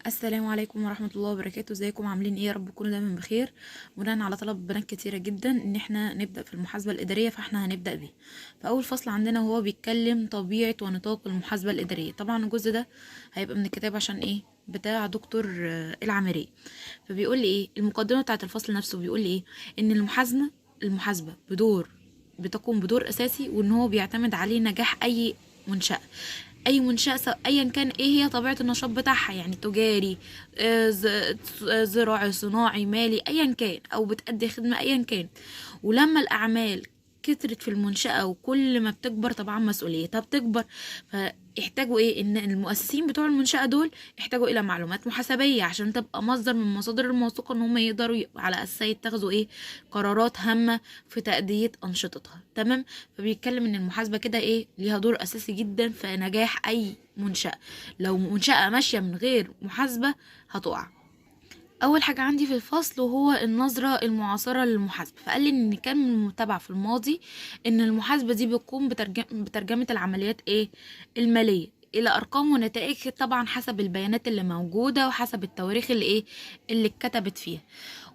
السلام عليكم ورحمة الله وبركاته. ازيكم عاملين ايه؟ يا رب تكونوا دايما بخير. بناء على طلب بنات كتيرة جدا ان احنا نبدأ في المحاسبة الإدارية، فاحنا هنبدأ بيه. فأول فصل عندنا هو بيتكلم طبيعة ونطاق المحاسبة الإدارية. طبعا الجزء ده هيبقى من الكتاب عشان ايه؟ بتاع دكتور العمري. فبيقول لي ايه المقدمة بتاعة الفصل نفسه؟ بيقول لي ايه؟ ان المحاسبة بتقوم بدور أساسي، وان هو بيعتمد عليه نجاح اي منشأة ايا كان ايه هي طبيعة النشاط بتاعها، يعني تجاري، زراعي، صناعي، مالي، ايا كان، او بتأدي خدمة ايا كان. ولما الاعمال كترت في المنشأة، وكل ما بتكبر طبعا مسؤوليتها بتكبر، فيحتاجوا ايه؟ ان المؤسسين بتوع المنشأة دول يحتاجوا الى معلومات محاسبية عشان تبقى مصدر من مصادر الموثوقة ان هم يقدروا على اساسها يتخذوا ايه؟ قرارات هامة في تأدية انشطتها. تمام. فبيتكلم ان المحاسبة كده ايه؟ ليها دور اساسي جدا في نجاح اي منشأة. لو منشأة ماشية من غير محاسبة هتقع. اول حاجه عندي في الفصل وهو النظره المعاصره للمحاسبه. فقال لي ان كان من المتبع في الماضي ان المحاسبه دي بتقوم بترجمه العمليات ايه؟ الماليه الى ارقام ونتائج، طبعا حسب البيانات اللي موجوده وحسب التواريخ اللي اتكتبت فيها.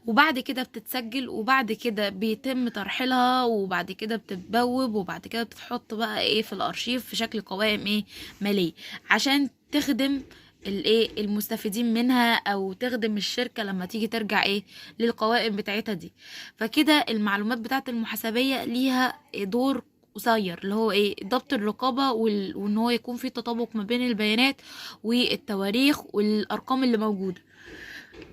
وبعد كده بتتسجل، وبعد كده بيتم ترحيلها، وبعد كده بتتبوب، وبعد كده بتتحط بقى ايه في الارشيف في شكل قوائم ايه؟ ماليه، عشان تخدم الايه؟ المستفيدين منها، او تخدم الشركة لما تيجي ترجع ايه؟ للقوائم بتاعتها دي. فكده المعلومات بتاعت المحاسبية ليها دور قصير، اللي هو ايه؟ ضبط الرقابة وان هو يكون في تطابق ما بين البيانات والتواريخ والارقام اللي موجودة.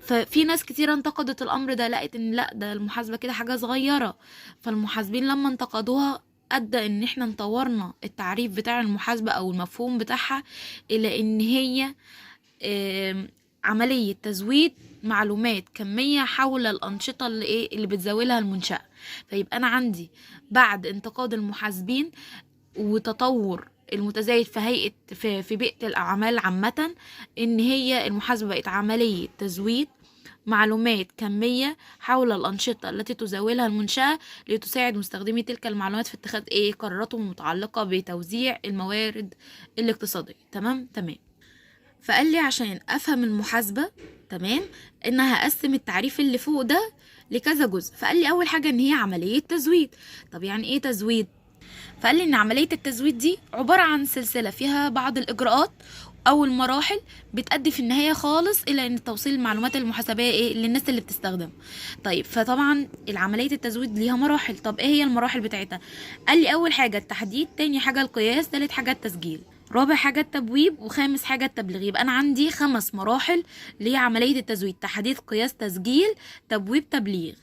ففي ناس كتير انتقدت الامر ده، لقت ان لا، ده المحاسبة كده حاجة صغيرة. فالمحاسبين لما انتقدوها ادى ان احنا نطورنا التعريف بتاع المحاسبة او المفهوم بتاعها الى ان هي عملية تزويد معلومات كمية حول الأنشطة اللي بتزاولها المنشأة. فيبقى أنا عندي بعد انتقاد المحاسبين وتطور المتزايد في في بيئة الأعمال عامة، إن هي المحاسبة بقت عملية تزويد معلومات كمية حول الأنشطة التي تزاولها المنشأة لتساعد مستخدمي تلك المعلومات في اتخاذ قراراتهم المتعلقة بتوزيع الموارد الاقتصادية. تمام. فقال لي عشان افهم المحاسبة، تمام، ان هقسم التعريف اللي فوق ده لكذا جزء. فقال لي اول حاجة ان هي عملية تزويد. طب يعني ايه تزويد؟ فقال لي ان عملية التزويد دي عبارة عن سلسلة فيها بعض الاجراءات او المراحل بتأدي في النهاية خالص الى ان توصيل المعلومات المحاسبية للناس اللي بتستخدم. طيب، فطبعا العملية التزويد ليها مراحل. طب ايه هي المراحل بتاعتها؟ قال لي اول حاجة التحديد، تاني حاجة القياس، تالت حاجة التسجيل، رابع حاجة التبويب، وخامس حاجة التبليغ. يبقى أنا عندي 5 مراحل لعملية التزويد: تحديد، قياس، تسجيل، تبويب، تبليغ.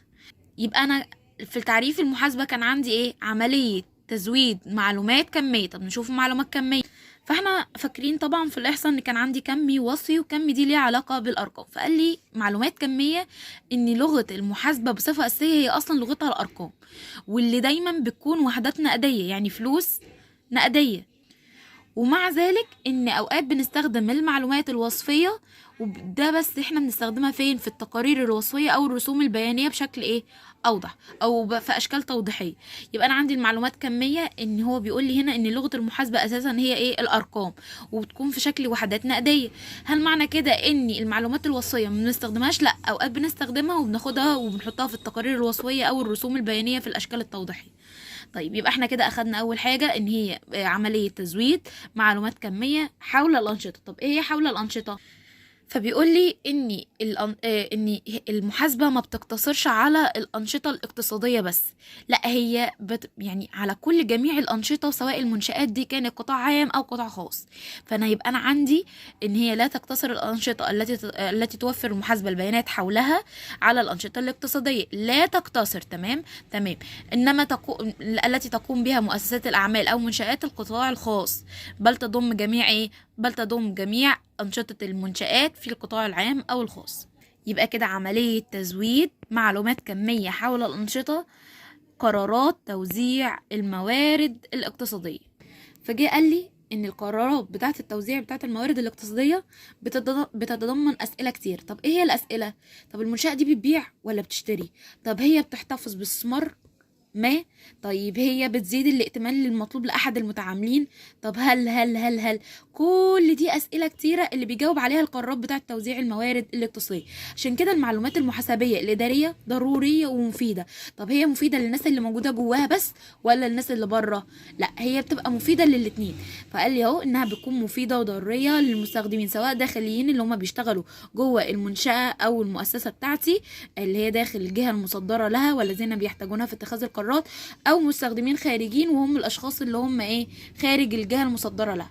يبقى أنا في التعريف المحاسبة كان عندي عملية تزويد معلومات كمية. طب نشوف معلومات كمية. فاحنا فاكرين طبعا في الإحصاء إن كان عندي كمي ووصفي، وكمي دي ليها علاقة بالأرقام. فقال لي معلومات كمية إن لغة المحاسبة بصفة أساسية هي أصلا لغتها الأرقام، واللي دايما بتكون وحدات نقدية، يعني فلوس نقدية. ومع ذلك ان اوقات بنستخدم المعلومات الوصفية، وده بس احنا بنستخدمها فين؟ في التقارير الوصفية او الرسوم البيانية بشكل اوضح، او في اشكال توضيحية. يبقى انا عندي المعلومات كمية، ان هو بيقول لي هنا ان لغة المحاسبة اساسا هي الارقام، وبتكون في شكل وحدات نقدية. هل معنى كده ان المعلومات الوصفية ما بنستخدمهاش؟ لا، اوقات بنستخدمها وبناخدها وبنحطها في التقارير الوصفية او الرسوم البيانية في الاشكال التوضيحية. طيب، يبقى احنا كده اخدنا اول حاجة ان هي عملية تزويد معلومات كمية حول الأنشطة. طب ايه هي حول الأنشطة؟ فبيقول لي ان المحاسبه ما بتقتصرش على الانشطه الاقتصاديه بس، لا، هي يعني على كل جميع الانشطه، سواء المنشات دي كانت قطاع عام او قطاع خاص. فانا يبقى انا عندي ان هي لا تقتصر الانشطه التي توفر المحاسبه البيانات حولها على الانشطه الاقتصاديه، لا تقتصر. تمام. انما التي تقوم بها مؤسسات الاعمال او منشات القطاع الخاص، بل تضم جميع أنشطة المنشآت في القطاع العام أو الخاص. يبقى كده عملية تزويد معلومات كمية حول الأنشطة، قرارات توزيع الموارد الاقتصادية. فجاء قال لي ان القرارات بتاعه التوزيع بتاعه الموارد الاقتصاديه بتتضمن اسئله كتير. طب ايه هي الاسئله؟ طب المنشاه دي بتبيع ولا بتشتري؟ طب هي بتحتفظ باستثمار ما. طيب هي بتزيد الائتمان للمطلوب لأحد المتعاملين. طب هل كل دي أسئلة كتيرة اللي بيجاوب عليها القرارات بتاعة توزيع الموارد الاقتصادية. عشان كده المعلومات المحاسبية الإدارية ضرورية ومفيدة. طب هي مفيدة للناس اللي موجودة جواها بس ولا الناس اللي بره؟ لا، هي بتبقى مفيدة للاتنين. فقال لي اهو انها بتكون مفيدة وضرورية للمستخدمين، سواء داخليين اللي هم بيشتغلوا جوه المنشأة او المؤسسة بتاعتي اللي هي داخل الجهة المصدرة لها والذين بيحتاجونها في اتخاذ القرارات، او مستخدمين خارجين وهم الاشخاص اللي هم خارج الجهة المصدرة لها،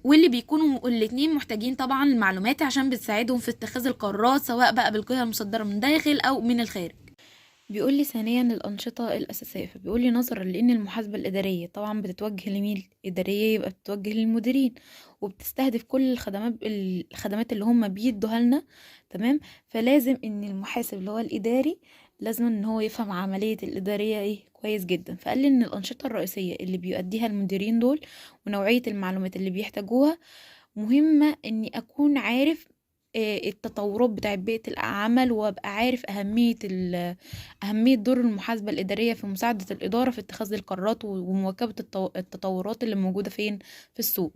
واللي بيكونوا الاتنين محتاجين طبعا المعلومات عشان بتساعدهم في اتخاذ القرارات، سواء بقى بالجهة المصدرة من داخل او من الخارج. بيقول لي ثانيا الأنشطة الأساسية، فبيقول لي نظرا لأن المحاسبة الإدارية طبعا بتتوجه لمين؟ إدارية يبقى بتتوجه للمديرين، وبتستهدف كل الخدمات اللي هم بيدوها لنا. تمام. فلازم إن المحاسب اللي هو الإداري لازم إن هو يفهم عملية الإدارية كويس جدا. فقال لي إن الأنشطة الرئيسية اللي بيؤديها المديرين دول ونوعية المعلومات اللي بيحتاجوها مهمة إني أكون عارف التطورات بتاعت بيئة العمل، وابقى عارف أهمية دور المحاسبة الإدارية في مساعدة الإدارة في اتخاذ القرارات ومواكبة التطورات اللي موجودة في السوق.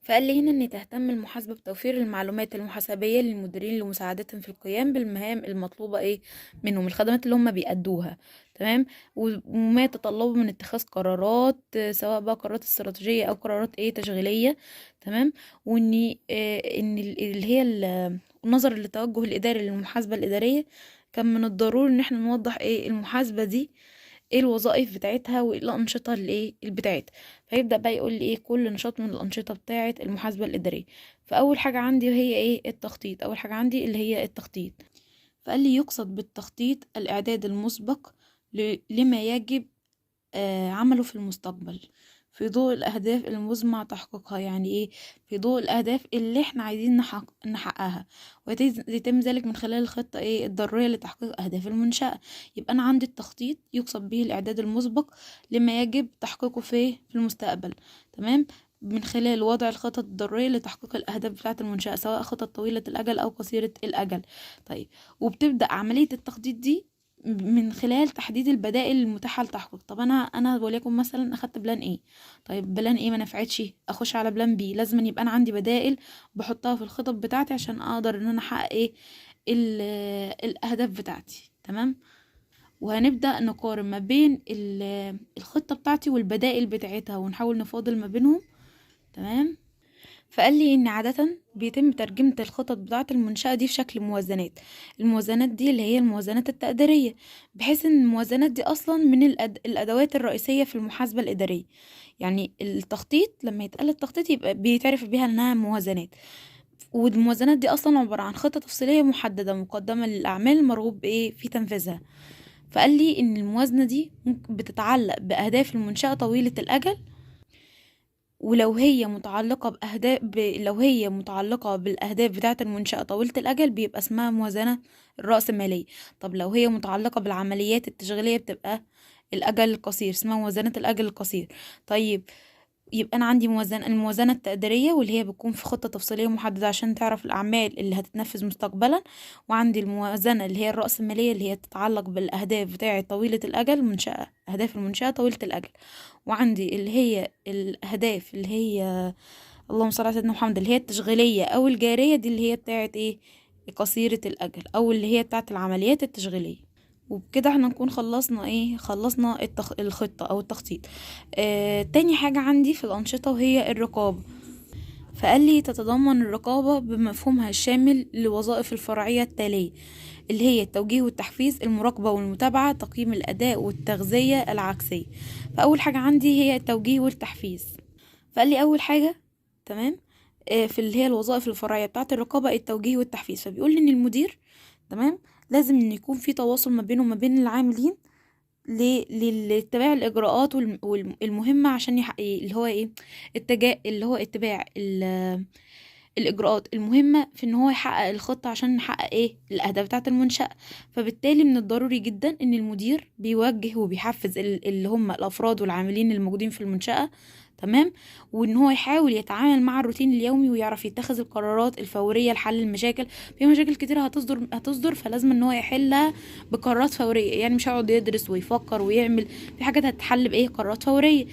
فقال لي هنا ان تهتم المحاسبة بتوفير المعلومات المحاسبية للمديرين لمساعدتهم في القيام بالمهام المطلوبة منهم، الخدمات اللي هم بيأدوها. تمام. وما يتطلبه من اتخاذ قرارات، سواء بقى قرارات استراتيجية او قرارات تشغيلية. تمام. وان ان اللي هي النظر للتوجه الإداري للمحاسبة الإدارية، كان من الضروري ان احنا نوضح المحاسبة دي الوظائف بتاعتها وايه الانشطه اللي بتاعتها. فيبدا بقى يقول لي كل نشاط من الانشطه بتاعه المحاسبه الاداريه. فاول حاجه عندي هي التخطيط. اول حاجه عندي اللي هي التخطيط. فقال لي يقصد بالتخطيط الاعداد المسبق لما يجب عمله في المستقبل في ضوء الأهداف المزمع تحقيقها. يعني في ضوء الأهداف اللي احنا عايزين نحققها، ويتم ذلك من خلال الخطة الضرورية لتحقيق أهداف المنشأة. يبقى أنا عندي التخطيط يقصد به الإعداد المسبق لما يجب تحقيقه في المستقبل. تمام. من خلال وضع الخطط الضرورية لتحقيق الأهداف بتاعة المنشأة، سواء خطط طويلة الأجل أو قصيرة الأجل. طيب، وبتبدأ عملية التخطيط دي من خلال تحديد البدائل المتاحه للتحقيق. طب انا وليكن مثلا اخدت بلان طيب بلان ما نفعتش، اخش على بلان بي. لازم يبقى انا عندي بدائل بحطها في الخطط بتاعتي عشان اقدر ان انا احقق الاهداف بتاعتي. تمام. وهنبدا نقارن ما بين الخطه بتاعتي والبدائل بتاعتها ونحاول نفاضل ما بينهم. تمام. فقال لي ان عادة بيتم ترجمة الخطط بتاعة المنشأة دي في شكل موازنات. الموازنات دي اللي هي الموازنات التقديرية، بحيث ان الموازنات دي اصلا من الادوات الرئيسية في المحاسبة الادارية. يعني التخطيط لما يتقال التخطيط يبقى بيتعرف بيها انها موازنات، والموازنات دي اصلا عبارة عن خطة تفصيلية محددة مقدمة للاعمال المرغوب في تنفيذها. فقال لي ان الموازنة دي بتتعلق باهداف المنشأة طويلة الاجل، ولو هي متعلقة لو هي متعلقة بالأهداف بتاعة المنشأة طويلة الأجل بيبقى اسمها موازنة الرأسمالية. طب لو هي متعلقة بالعمليات التشغيلية بتبقى الأجل القصير، اسمها موازنة الأجل القصير. طيب، يبقى أنا عندي الموازنة التقديرية واللي هي بتكون في خطة تفصيلية محددة عشان تعرف الأعمال اللي هتتنفذ مستقبلا. وعندي الموازنة اللي هي الرأسمالية اللي هي تتعلق بالأهداف بتاعة طويلة الأجل، أهداف المنشأة طويلة الأجل. وعندي اللي هي الأهداف اللي هي اللهم صل على سيدنا محمد اللي هي التشغيلية أو الجارية، دي اللي هي بتاعة قصيرة الأجل أو اللي هي بتاعة العمليات التشغيلية. وبكده احنا نكون خلصنا الخطة او التخطيط. تاني حاجة عندي في الأنشطة وهي الرقابة. فقال لي تتضمن الرقابة بمفهومها الشامل لوظائف الفرعية التالية، اللي هي التوجيه والتحفيز، المراقبة والمتابعة، تقييم الأداء والتغذية العكسية. فأول حاجة عندي هي التوجيه والتحفيز. فقال لي أول حاجة تمام في اللي هي الوظائف الفرعية بتاعة الرقابة التوجيه والتحفيز. فبيقول لي إن المدير تمام لازم ان يكون في تواصل ما بينه وما بين العاملين لاتباع الاجراءات المهمه عشان اللي هو اللي هو اتباع الإجراءات المهمة في إن هو يحقق الخطة عشان نحقق إيه الأهداف بتاعة المنشأة. فبالتالي من الضروري جدا إن المدير بيوجه وبيحفز اللي هم الأفراد والعاملين الموجودين في المنشأة، تمام، وإن هو يحاول يتعامل مع الروتين اليومي ويعرف يتخذ القرارات الفورية لحل المشاكل. في مشاكل كتيرة هتصدر فلازم إن هو يحلها بقرارات فورية، يعني مش هيقعد يدرس ويفكر ويعمل، في حاجات هتتحل بإيه قرارات فورية.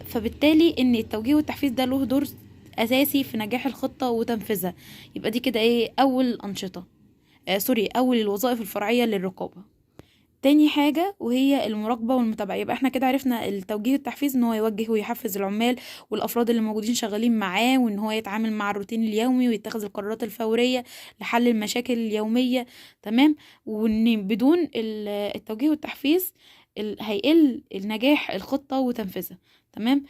فبالتالي إن التوجيه والتحفيز ده له دور اساسي في نجاح الخطة وتنفيذها. يبقى دي كده ايه اول الانشطة، اول الوظائف الفرعية للرقابة. تاني حاجة وهي المراقبة والمتابعة. يبقى احنا كده عرفنا التوجيه والتحفيز ان هو يوجه ويحفز العمال والافراد اللي موجودين شغالين معاه، وان هو يتعامل مع الروتين اليومي ويتخذ القرارات الفورية لحل المشاكل اليومية، تمام. وان بدون التوجيه والتحفيز هيقل النجاح الخطة وتنفيذها، تمام.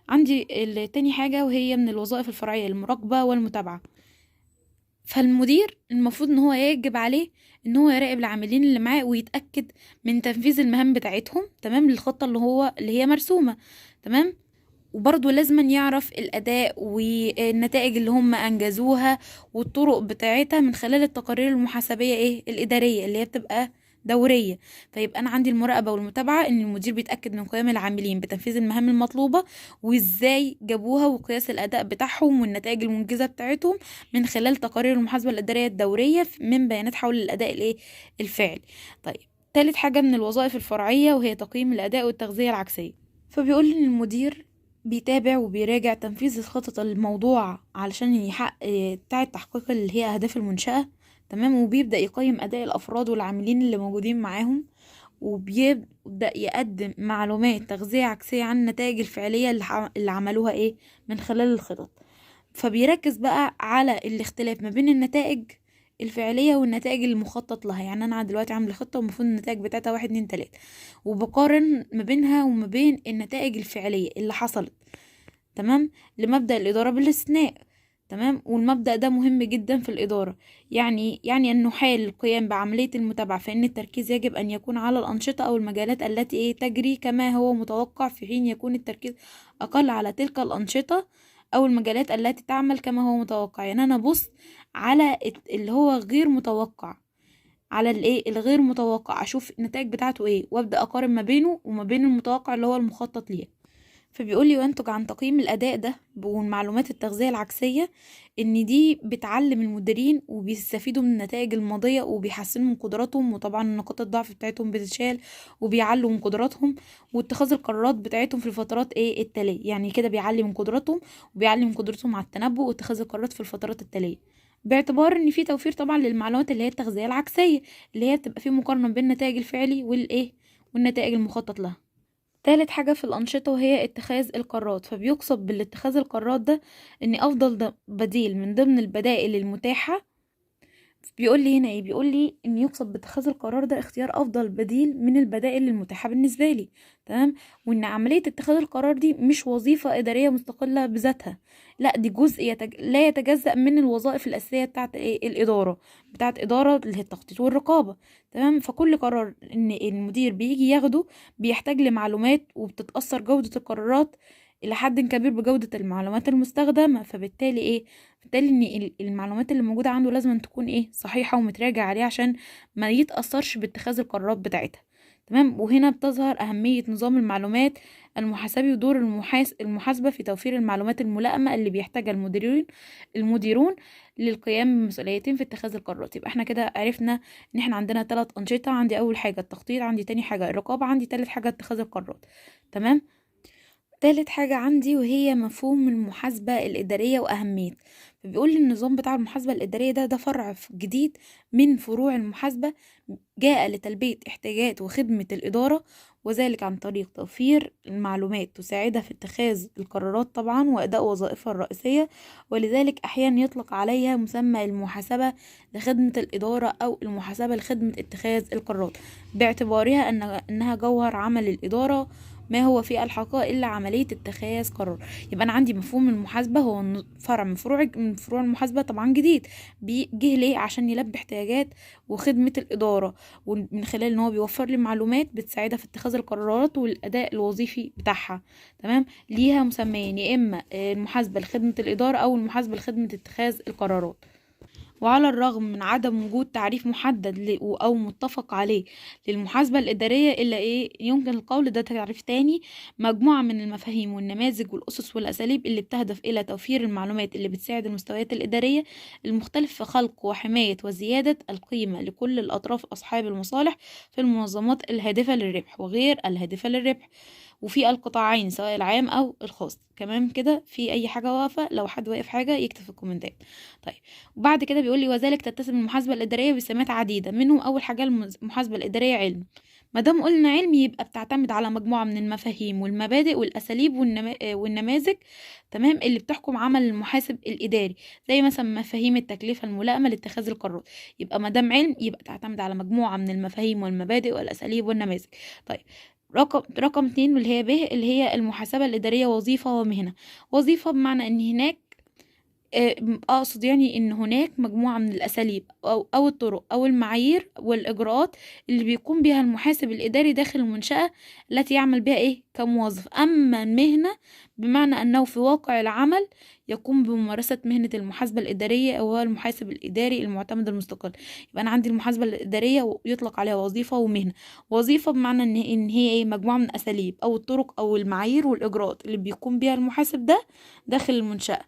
عندي تاني حاجة وهي من الوظائف الفرعية المراقبة والمتابعة. فالمدير المفروض ان هو يجب عليه ان هو يراقب العاملين اللي معاه ويتأكد من تنفيذ المهام بتاعتهم، تمام، للخطة اللي هي مرسومة، تمام. وبرضه لازم يعرف الأداء والنتائج اللي هم أنجزوها والطرق بتاعتها من خلال التقارير المحاسبية الإدارية اللي هي بتبقى دورية. فيبقى أنا عندي المراقبة والمتابعة، إن المدير بيتأكد من قيام العاملين بتنفيذ المهام المطلوبة وإزاي جابوها، وقياس الأداء بتاعهم والنتائج المنجزة بتاعتهم من خلال تقارير المحاسبة الإدارية الدورية من بيانات حول الأداء الفعلي. طيب، تالت حاجة من الوظائف الفرعية وهي تقييم الأداء والتغذية العكسية. فبيقول إن المدير بيتابع وبيراجع تنفيذ الخطط الموضوع علشان يحقق بتاع تحقيق اللي هي أهداف المنشأة، تمام. وبيبدأ يقيم أداء الأفراد والعاملين اللي موجودين معاهم، وبيبدأ يقدم معلومات تغذية عكسية عن النتائج الفعلية اللي عملوها من خلال الخطط. فبيركز بقى على الاختلاف ما بين النتائج الفعلية والنتائج المخطط لها. يعني أنا دلوقتي عاملة خطة ومفروض النتائج بتاعتها 1 2 3، وبقارن ما بينها وما بين النتائج الفعلية اللي حصلت، تمام، لمبدأ الإدارة بالاستثناء، تمام. والمبدأ ده مهم جدا في الإدارة، يعني أنه حال القيام بعملية المتابعة، فإن التركيز يجب أن يكون على الأنشطة أو المجالات التي تجري كما هو متوقع، في حين يكون التركيز أقل على تلك الأنشطة أو المجالات التي تعمل كما هو متوقع. يعني أنا بص على اللي هو غير متوقع، على الغير متوقع، أشوف النتائج بتاعته وأبدأ أقارن ما بينه وما بين المتوقع اللي هو المخطط ليه. فبيقول لي وينتج عن تقييم الأداء ده والمعلومات التغذية العكسية إن دي بتعلم المديرين وبيستفيدوا من النتائج الماضية وبيحسنوا من قدراتهم، وطبعا نقاط الضعف بتاعتهم بتتشال وبيعلوا من قدراتهم واتخاذ القرارات بتاعتهم في الفترات التالية. يعني كده بيعلي من قدراتهم وبيعلي من قدرتهم على التنبؤ واتخاذ القرارات في الفترات التالية، باعتبار ان في توفير طبعا للمعلومات اللي هي التغذية العكسية اللي هي بتبقى في مقارنة بين النتائج الفعلي والنتائج المخطط لها. تالت حاجة في الأنشطة وهي اتخاذ القرارات. فبيقصد بالاتخاذ القرارات ده ان افضل بديل من ضمن البدائل المتاحة. بيقول لي هنا بيقول لي ان يقصد باتخاذ القرار ده اختيار افضل بديل من البدائل المتاحة بالنسبة لي، تمام. وان عملية اتخاذ القرار دي مش وظيفة ادارية مستقلة بذاتها، لا دي جزء لا يتجزأ من الوظائف الاساسية بتاعت الادارة، بتاعت ادارة اللي هي التخطيط والرقابة، تمام. فكل قرار ان المدير بيجي ياخده بيحتاج لمعلومات، وبتتأثر جودة القرارات الى حد كبير بجودة المعلومات المستخدمة. فبالتالي بالتالي ان المعلومات اللي موجودة عنده لازم تكون صحيحة ومتراجع عليها عشان ما يتأثرش باتخاذ القرارات بتاعتها، تمام. وهنا بتظهر أهمية نظام المعلومات المحاسبي ودور المحاسبة في توفير المعلومات الملائمة اللي بيحتاجها المديرون للقيام بمسؤوليتين في اتخاذ القرارات. يبقى احنا كده عرفنا ان احنا عندنا 3 أنشطة، عندي اول حاجة التخطيط، عندي تاني حاجة الرقابة، عندي تالت حاجة اتخاذ القرارات، تمام. تالت حاجة عندي وهي مفهوم المحاسبة الإدارية وأهمية. فبيقول لي النظام بتاع المحاسبة الإدارية ده فرع جديد من فروع المحاسبة، جاء لتلبية احتياجات وخدمة الإدارة، وذلك عن طريق توفير المعلومات تساعدها في اتخاذ القرارات طبعا وأداء وظائفها الرئيسية. ولذلك أحيانا يطلق عليها مسمى المحاسبة لخدمة الإدارة أو المحاسبة لخدمة اتخاذ القرارات، باعتبارها أنها جوهر عمل الإدارة ما هو في الحقيقة إلا عملية اتخاذ قرار. يبقى أنا عندي مفهوم المحاسبة هو فرع من فروع المحاسبة طبعا جديد، بيجي ليه؟ عشان يلبي احتياجات وخدمة الإدارة، ومن خلال إن هو بيوفر لي معلومات بتساعدها في اتخاذ القرارات والأداء الوظيفي بتاعها. تمام. ليها مسميين، يا إما المحاسبة لخدمة الإدارة أو المحاسبة لخدمة اتخاذ القرارات. وعلى الرغم من عدم وجود تعريف محدد أو متفق عليه للمحاسبة الإدارية، إلا يمكن القول ده تعريف تاني: مجموعة من المفاهيم والنماذج والأسس والأساليب اللي بتهدف إلى توفير المعلومات اللي بتساعد المستويات الإدارية المختلفة في خلق وحماية وزيادة القيمة لكل الأطراف أصحاب المصالح في المنظمات الهادفة للربح وغير الهادفة للربح، وفي القطاعين سواء العام أو الخاص. كمان كده في أي حاجة واقفة، لو حد واقف حاجة يكتب في الكومنتات. طيب، وبعد كده بيقول لي: وذلك تتسم المحاسبة الإدارية بسمات عديدة، منهم أول حاجة المحاسبة الإدارية علم. ما دام قلنا علم يبقى بتعتمد على مجموعة من المفاهيم والمبادئ والأساليب والنماذج، تمام، اللي بتحكم عمل المحاسب الإداري، زي مثلا مفاهيم التكلفة الملائمة لاتخاذ القرارات. يبقى ما دام علم يبقى تعتمد على مجموعة من المفاهيم والمبادئ والأساليب والنماذج. طيب، رقم 2 اللي هي اللي هي المحاسبة الإدارية وظيفة ومهنة. وظيفة بمعنى ان هناك اقصد يعني ان هناك مجموعة من الاساليب او الطرق او المعايير والاجراءات اللي بيقوم بها المحاسب الاداري داخل المنشأة التي يعمل بها كموظف. اما المهنة بمعنى انه في واقع العمل يقوم بممارسة مهنة المحاسبة الادارية، او هو المحاسب الاداري المعتمد المستقل. يبقى انا عندي المحاسبة الادارية يطلق عليها وظيفة ومهنة. وظيفة بمعنى ان هي مجموعة من الاساليب او الطرق او المعايير والاجراءات اللي بيقوم بها المحاسب ده داخل المنشأة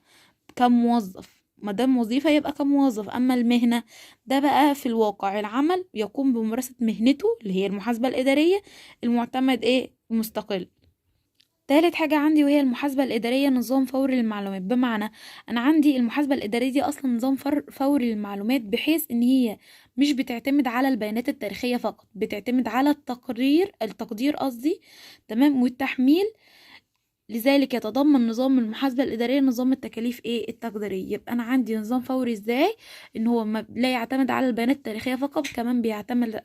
كموظف. مادام وظيفة يبقى كموظف. اما المهنة ده بقى في الواقع العمل يقوم بممارسة مهنته اللي هي المحاسبة الإدارية المعتمد مستقل. تالت حاجة عندي وهي المحاسبة الإدارية نظام فوري للمعلومات. بمعنى أنا عندي المحاسبة الإدارية دي أصلا نظام فوري للمعلومات، بحيث إن هي مش بتعتمد على البيانات التاريخية فقط، بتعتمد على التقدير تمام، والتحميل. لذلك يتضمن نظام المحاسبة الإدارية نظام التكاليف التقديرية. يبقى أنا عندي نظام فوري إزاي؟ إن هو لا يعتمد على البيانات التاريخية فقط، كمان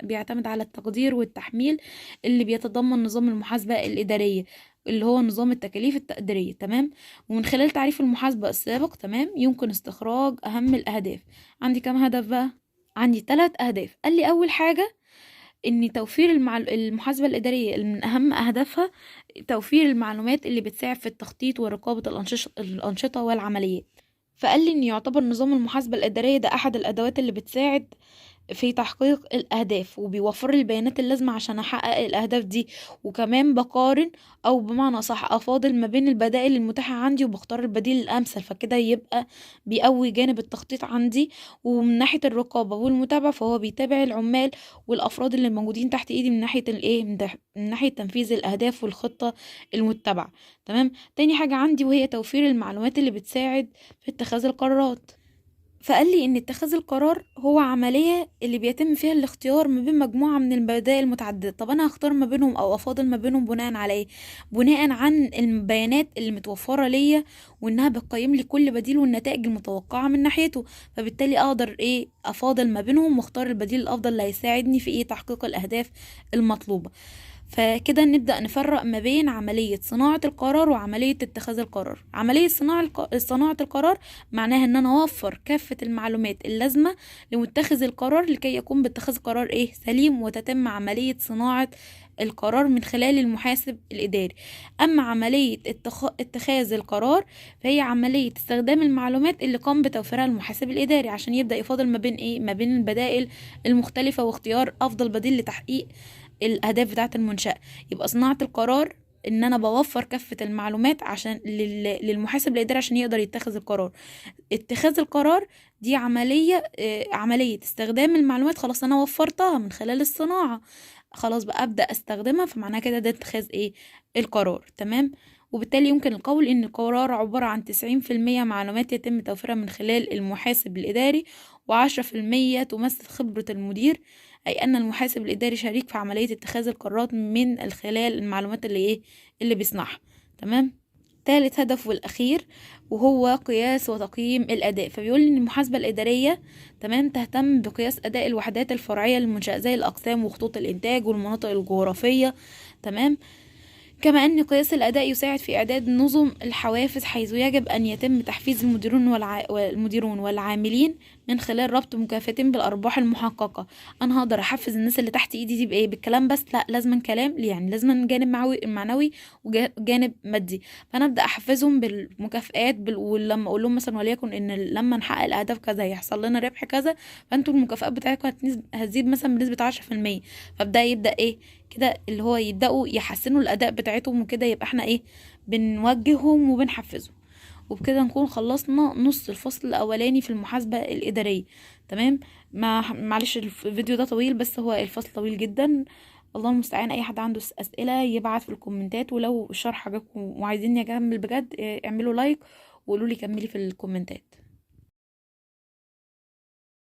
بيعتمد على التقدير والتحميل اللي بيتضمن نظام المحاسبة الإدارية اللي هو نظام التكاليف التقديرية. تمام. ومن خلال تعريف المحاسبة السابق، تمام، يمكن استخراج أهم الأهداف. عندي كم هدف بقى؟ عندي 3 أهداف. قال لي أول حاجة ان توفير المحاسبة الإدارية من اهم اهدافها توفير المعلومات اللي بتساعد في التخطيط ورقابة الأنشطة والعمليات. فقال لي ان يعتبر نظام المحاسبة الإدارية ده احد الادوات اللي بتساعد في تحقيق الأهداف، وبيوفر لي البيانات اللازمة عشان أحقق الأهداف دي. وكمان بقارن أو بمعنى صح أفاضل ما بين البدائل المتاحة عندي وبختار البديل الأمثل، فكده يبقى بيقوي جانب التخطيط عندي. ومن ناحية الرقابة والمتابعة فهو بيتابع العمال والأفراد اللي موجودين تحت إيدي من ناحية من ناحية تنفيذ الأهداف والخطة المتبعة. تمام. تاني حاجة عندي وهي توفير المعلومات اللي بتساعد في اتخاذ القرارات. فقال لي ان اتخاذ القرار هو عملية اللي بيتم فيها الاختيار ما بين مجموعة من البدائل المتعددة. طب انا هختار ما بينهم او افاضل ما بينهم بناء على ايه؟ بناء عن البيانات اللي متوفرة ليا، وانها بتقيم لي كل بديل والنتائج المتوقعة من ناحيته. فبالتالي اقدر افاضل ما بينهم واختار البديل الافضل اللي هيساعدني في تحقيق الاهداف المطلوبة. فكده نبدأ نفرق ما بين عملية صناعة القرار وعملية اتخاذ القرار. عملية صناعة القرار معناها ان انا اوفر كافة المعلومات اللازمة لمتخذ القرار لكي يقوم باتخاذ قرار سليم، وتتم عملية صناعة القرار من خلال المحاسب الإداري. أما عملية اتخاذ القرار فهي عملية استخدام المعلومات اللي قام بتوفيرها المحاسب الإداري عشان يبدأ يفاضل ما بين ما بين البدائل المختلفة واختيار أفضل بديل لتحقيق الأهداف بتاعة المنشأة. يبقى صناعة القرار ان انا بوفر كافة المعلومات عشان للمحاسب الإداري عشان يقدر يتخذ القرار. اتخاذ القرار دي عملية استخدام المعلومات. خلاص انا وفرتها من خلال الصناعة، خلاص بقى ابدأ استخدمها، فمعناها كده ده اتخاذ القرار. تمام. وبالتالي يمكن القول ان القرار عبارة عن 90% معلومات يتم توفيرها من خلال المحاسب الإداري، و10% تمثل خبرة المدير، أي أن المحاسب الإداري شريك في عملية اتخاذ القرارات من خلال المعلومات اللي بيصنعها. تمام. ثالث هدف والأخير وهو قياس وتقييم الأداء. فبيقول إن المحاسبة الإدارية تمام تهتم بقياس أداء الوحدات الفرعية للمنشأة زي الأقسام وخطوط الإنتاج والمناطق الجغرافية. تمام. كما أن قياس الأداء يساعد في إعداد نظم الحوافز، حيث يجب أن يتم تحفيز المديرون والعاملين من خلال ربط مكافاتين بالأرباح المحققة. أنا هقدر أحفز الناس اللي تحت إيدي دي بإيه؟ بالكلام بس؟ لا، لازم كلام، يعني لازم جانب معنوي وجانب مادي. فأنا أبدأ أحفزهم بالمكافآت ولما أقول لهم مثلا وليكن إن لما نحقق الأهداف كذا يحصل لنا ربح كذا، فأنتوا المكافآت بتاعتكم هتزيد مثلا بنسبة 10%. فابدأ يبدأ إيه كده، اللي هو يبدأوا يحسنوا الأداء بتاعتهم، وكده يبقى احنا ايه، بنوجههم وبنحفزهم. وبكده نكون خلصنا نص الفصل الأولاني في المحاسبة الإدارية. تمام. معلش الفيديو ده طويل، بس هو الفصل طويل جدا. الله المستعان. أي حد عنده أسئلة يبعت في الكومنتات، ولو الشرح عجبكم وعايزين أكمل بجد اعملوا لايك وقولوا لي كملي في الكومنتات.